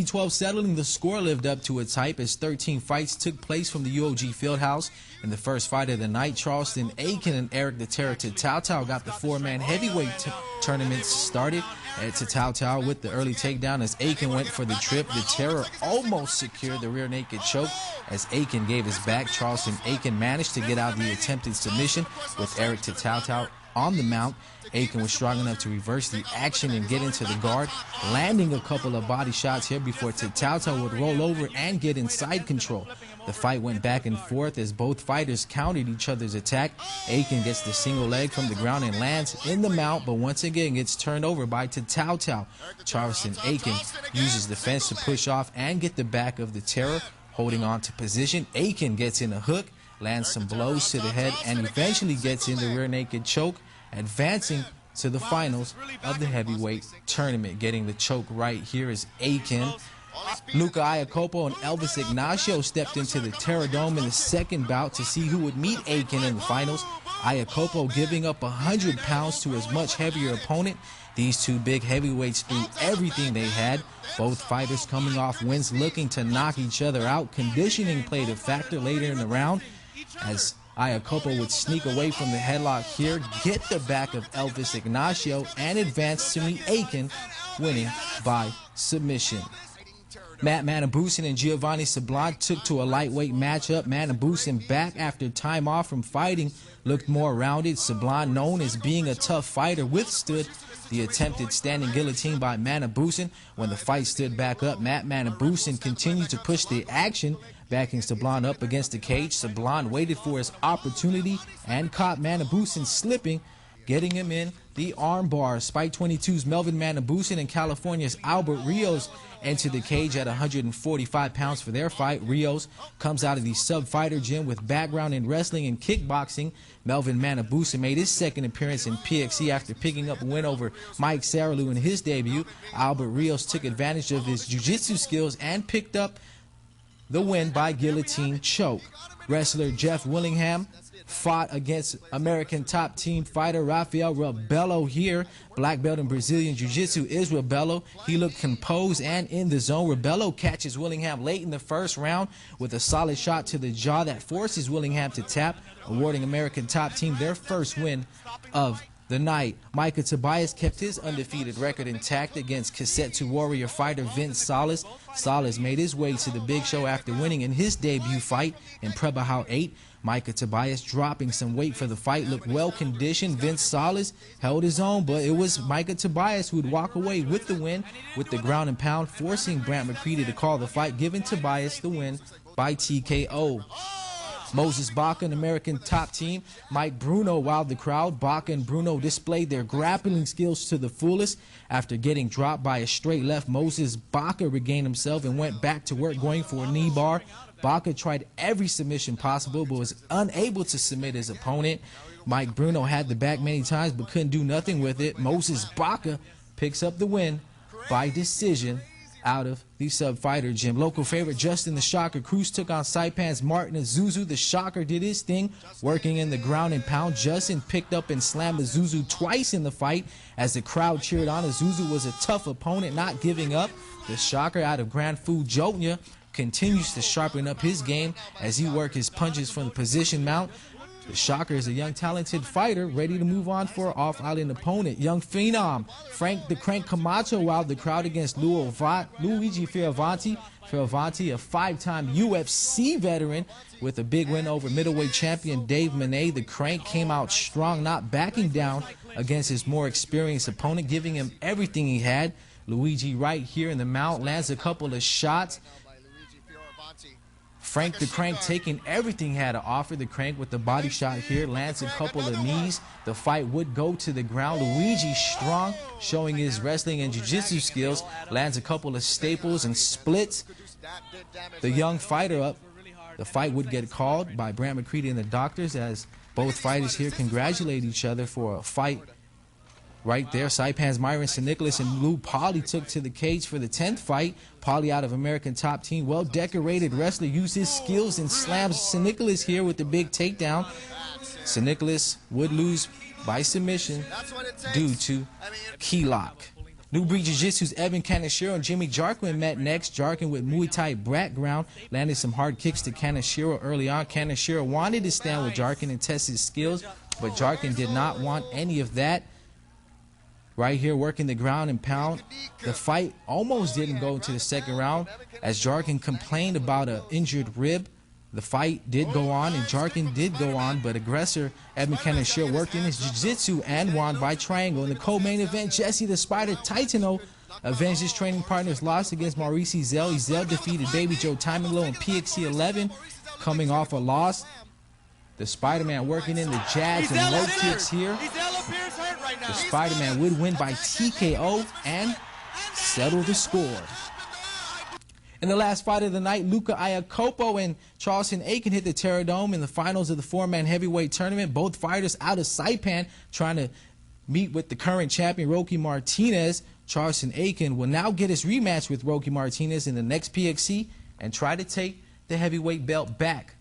12 settling, the score lived up to its hype as 13 fights took place from the UOG Fieldhouse. In the first fight of the night, Charleston Aiken and Eric the Terror Tatao got the four-man heavyweight tournament started. Tatao with the early takedown as Aiken went for the trip. The Terror almost secured the rear naked choke as Aiken gave his back. Charleston Aiken managed to get out the attempted submission with Eric Tatao on the mount. Aiken was strong enough to reverse the action and get into the guard, landing a couple of body shots here before Tatao would roll over and get in side control. The fight went back and forth as both fighters countered each other's attack. Aiken gets the single leg from the ground and lands in the mount, but once again gets turned over by Tatao. Charleston Aiken uses the fence to push off and get the back of the Terror, holding on to position. Aiken gets in a hook, lands some blows to the head, and eventually gets in the rear naked choke, advancing to the finals of the heavyweight tournament. Getting the choke right here is Aiken. Luca Iacopo and Elvis Ignacio stepped into the Terror Dome in the second bout to see who would meet Aiken in the finals. Iacopo giving up 100 pounds to his much heavier opponent. These two big heavyweights threw everything they had. Both fighters coming off wins, looking to knock each other out. Conditioning played a factor later in the round as Iacopo would sneak away from the headlock here, get the back of Elvis Ignacio, and advance to meet Aiken, winning by submission. Matt Manabusen and Giovanni Sablon took to a lightweight matchup. Manabusen, back after time off from fighting, looked more rounded. Sablon, known as being a tough fighter, withstood the attempted standing guillotine by Manabusen. When the fight stood back up, Matt Manabusen continued to push the action, backing Sablon up against the cage. Sablon waited for his opportunity and caught Manabusen slipping, getting him in the arm bar. Spike 22's Melvin Manabusen and California's Albert Rios enter the cage at 145 pounds for their fight. Rios comes out of the sub-fighter gym with background in wrestling and kickboxing. Melvin Manabusen made his second appearance in PXC after picking up a win over Mike Saralou in his debut. Albert Rios took advantage of his jiu-jitsu skills and picked up the win by guillotine choke. Wrestler Jeff Willingham fought against American top team fighter Rafael Rebelo here. Black belt in Brazilian Jiu-Jitsu is Rebelo. He looked composed and in the zone. Rebelo catches Willingham late in the first round with a solid shot to the jaw that forces Willingham to tap, awarding American top team their first win of the night. Micah Tobias kept his undefeated record intact against Kasetsu Warrior fighter Vince Salas. Salas made his way to the big show after winning in his debut fight in Prebahau 8. Micah Tobias, dropping some weight for the fight, looked well conditioned. Vince Salas held his own, but it was Micah Tobias who would walk away with the win with the ground and pound, forcing Brant McCready to call the fight, giving Tobias the win by TKO. Moses Baca and American top team Mike Bruno wowed the crowd. Baca and Bruno displayed their grappling skills to the fullest. After getting dropped by a straight left, Moses Baca regained himself and went back to work, going for a knee bar. Baca tried every submission possible but was unable to submit his opponent. Mike Bruno had the back many times but couldn't do nothing with it. Moses Baca picks up the win by decision out of the sub-fighter gym. Local favorite Justin the Shocker Cruz took on Saipan's Martin Azuzu. The Shocker did his thing, working in the ground and pound. Justin picked up and slammed Azuzu twice in the fight as the crowd cheered on. Azuzu was a tough opponent, not giving up. The Shocker out of Grand Fu Jotnya continues to sharpen up his game as he works his punches from the position mount. The Shocker is a young, talented fighter ready to move on for an off-island opponent. Young phenom Frank the Crank Camacho wowed the crowd against Luigi Fioravanti. Fioravanti, a five-time UFC veteran with a big win over middleweight champion Dave Monet. The Crank came out strong, not backing down against his more experienced opponent, giving him everything he had. Luigi right here in the mount lands a couple of shots. Frank the Crank taking everything he had to offer. The Crank with the body shot here lands a couple of knees. The fight would go to the ground. Luigi strong, showing his wrestling and jiu-jitsu skills, lands a couple of staples and splits the young fighter up. The fight would get called by Brant McCready and the doctors as both fighters here congratulate each other for a fight right there. Saipan's Myron St. Nicholas and Lou Polly took to the cage for the 10th fight. Polly out of American top team, well-decorated wrestler, used his skills and slams St. Nicholas here with the big takedown. St. Nicholas would lose by submission due to key lock. New Breed Jiu-Jitsu's Evan Kaneshiro and Jimmy Jarquin met next. Jarquin, with Muay Thai background, landed some hard kicks to Kaneshiro early on. Kaneshiro wanted to stand with Jarquin and test his skills, but Jarquin did not want any of that. Right here, working the ground and pound. The fight almost didn't go into the second round as Jarquin complained about an injured rib. The fight did go on, and Jarquin did go on, but aggressor Evan Kaneshiro worked in his jiu-jitsu and won by triangle. In the co-main event, Jesse the Spider Titano avenged his training partner's loss against Maurice Ezell. Ezell defeated Baby Joe Timinglow in PXC 11, coming off a loss. The Spider-Man working in the jabs and low kicks here. The Spider-Man would win by TKO and settle the score. In the last fight of the night, Luka Iakopo and Charleston Aiken hit the Terror Dome in the finals of the 4-man heavyweight tournament. Both fighters out of Saipan trying to meet with the current champion, Rocky Martinez. Charleston Aiken will now get his rematch with Rocky Martinez in the next PXC and try to take the heavyweight belt back.